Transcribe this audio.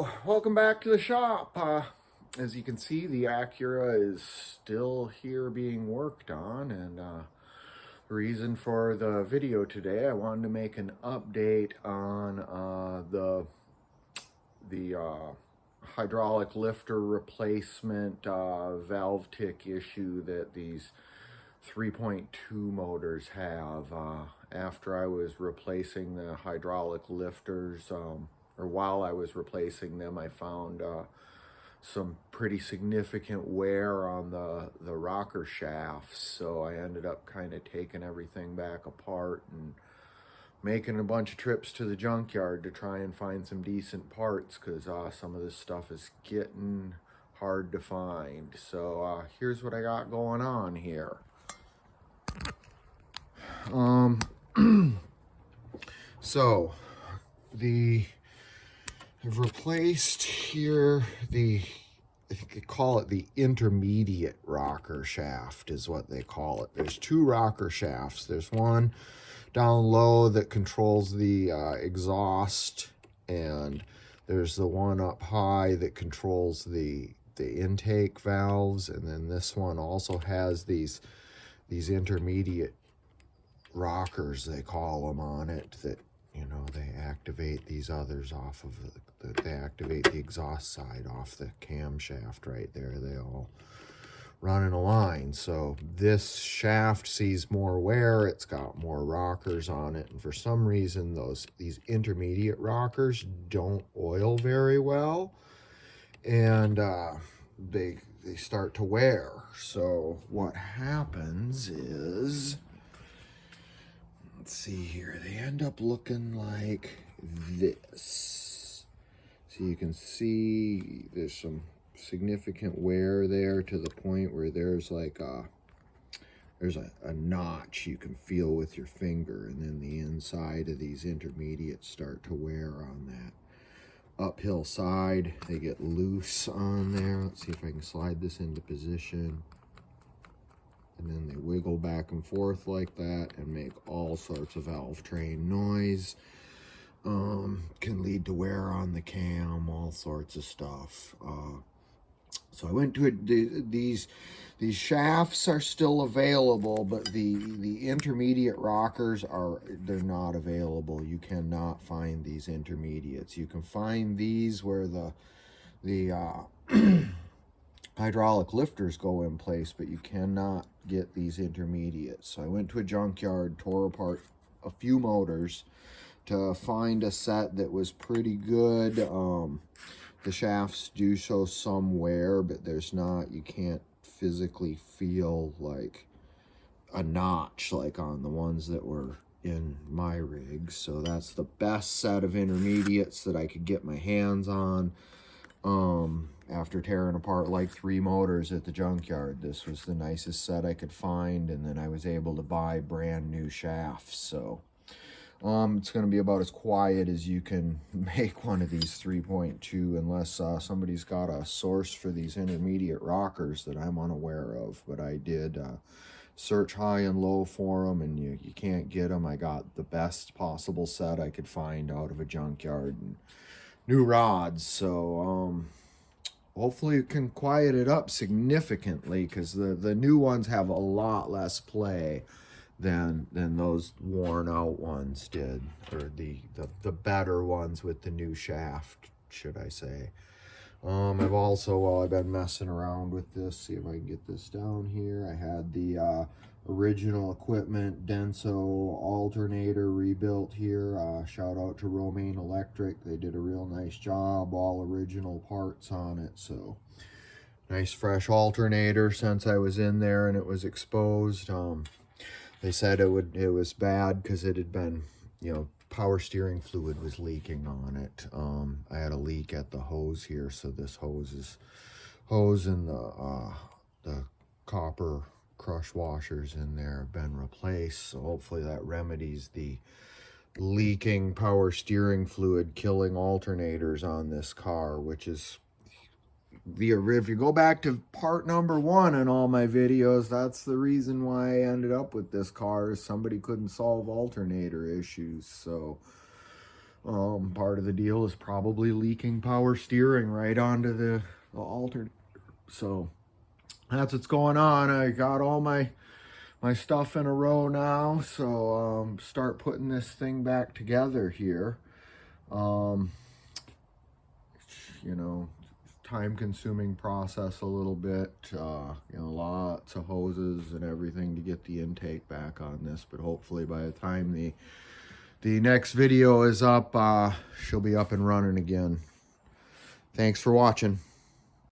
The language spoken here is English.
So, welcome back to the shop. As you can see, the Acura is still here being worked on, and the reason for the video today, I wanted to make an update on the hydraulic lifter replacement valve tick issue that these 3.2 motors have. After I was replacing the hydraulic lifters, or while I was replacing them, I found some pretty significant wear on the rocker shafts. So I ended up kind of taking everything back apart and making a bunch of trips to the junkyard to try and find some decent parts, because some of this stuff is getting hard to find. So here's what I got going on here. So I've replaced here I think they call it the intermediate rocker shaft is what they call it. There's two rocker shafts. There's one down low that controls the exhaust, and there's the one up high that controls the intake valves, and then this one also has these intermediate rockers, they call them, on it, that, you know, they activate these others off of they activate the exhaust side off the camshaft right there. They all run in a line. So this shaft sees more wear, it's got more rockers on it, and for some reason these intermediate rockers don't oil very well, and they start to wear. So what happens is, let's see here, they end up looking like this. So you can see there's some significant wear there, to the point where there's like there's a notch you can feel with your finger, and then the inside of these intermediates start to wear on that uphill side. They get loose on there. Let's see if I can slide this into position. And then they wiggle back and forth like that and make all sorts of valve train noise. Can lead to wear on the cam, all sorts of stuff. So I went to these shafts are still available, but the intermediate rockers they're not available. You cannot find these intermediates. You can find these where the hydraulic lifters go in place, but you cannot get these intermediates. So I went to a junkyard, tore apart a few motors to find a set that was pretty good. The shafts do show some wear, but you can't physically feel like a notch like on the ones that were in my rig. So that's the best set of intermediates that I could get my hands on. After tearing apart like 3 motors at the junkyard, this was the nicest set I could find, and then I was able to buy brand new shafts. So it's going to be about as quiet as you can make one of these 3.2, unless somebody's got a source for these intermediate rockers that I'm unaware of. But I did search high and low for them, and you can't get them. I got the best possible set I could find out of a junkyard, and new rods. So hopefully it can quiet it up significantly, because the new ones have a lot less play than those worn out ones did, or the better ones with the new shaft, should I say. I've also, while I've been messing around with this, see if I can get this down here, I had the original equipment Denso alternator rebuilt here. Shout out to Romaine Electric. They did a real nice job, all original parts on it. So nice fresh alternator since I was in there and it was exposed. They said it was bad because it had been, you know, power steering fluid was leaking on it. I had a leak at the hose here, so this hose and the copper crush washers in there have been replaced. So hopefully that remedies the leaking power steering fluid, killing alternators on this car, which is if you go back to part number 1 in all my videos, that's the reason why I ended up with this car, is somebody couldn't solve alternator issues. So Part of the deal is probably leaking power steering right onto the alternator. So that's what's going on. I got all my stuff in a row now, so start putting this thing back together here. You know, time-consuming process a little bit. You know, lots of hoses and everything to get the intake back on this, but hopefully by the time the next video is up, she'll be up and running again. Thanks for watching.